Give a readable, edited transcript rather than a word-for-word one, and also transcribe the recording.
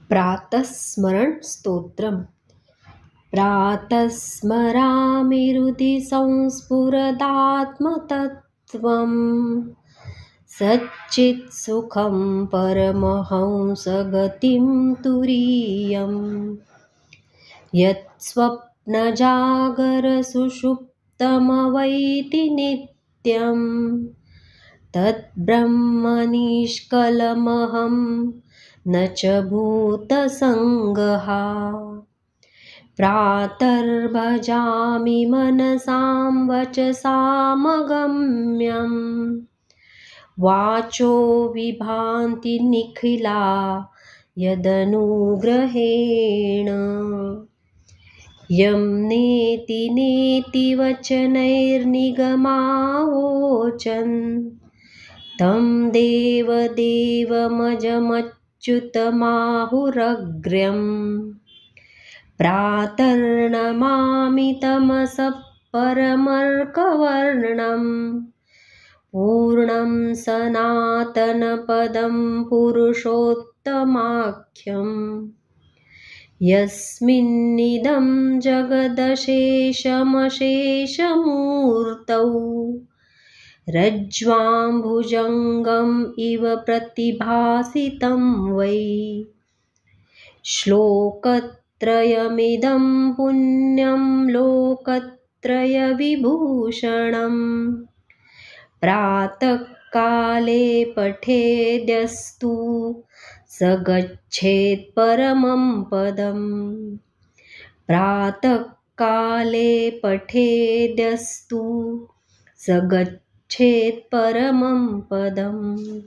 प्रातस्मरण स्तोत्रम्। प्रातस्मरामि हृदि संस्फुरदात्मतत्त्वम्। सच्चित्सुखं परमहंसगतिं तुरीयम्। यत्स्वप्नजागरसुषुप्तमवैति नित्यम्। तद्ब्रह्म निष्कलमहं न च भूतसङ्गः। प्रातर्भजामि मनसां वचसामगम्यम्। वाचो विभान्ति निखिला यदनुग्रहेण। यं नेति नेति वचनैर्निगमावोचन्। तं देवदेवमजमच्युतमाहुरग्र्यम्। प्रातर्नमामि तमसः परमर्कवर्णम्। पूर्णं सनातनपदं पुरुषोत्तमाख्यम्। यस्मिन्निदं जगदशेषमशेषमूर्तौ। रज्ज्वाम्भुजङ्गम् इव प्रतिभासितं वै। श्लोकत्रयमिदं पुण्यं लोकत्रयविभूषणम्। प्रातःकाले पठेद्यस्तु स गच्छेत् परमं पदम्। प्रातःकाले पठेद्यस्तु स गच्छेत् परमं पदम्।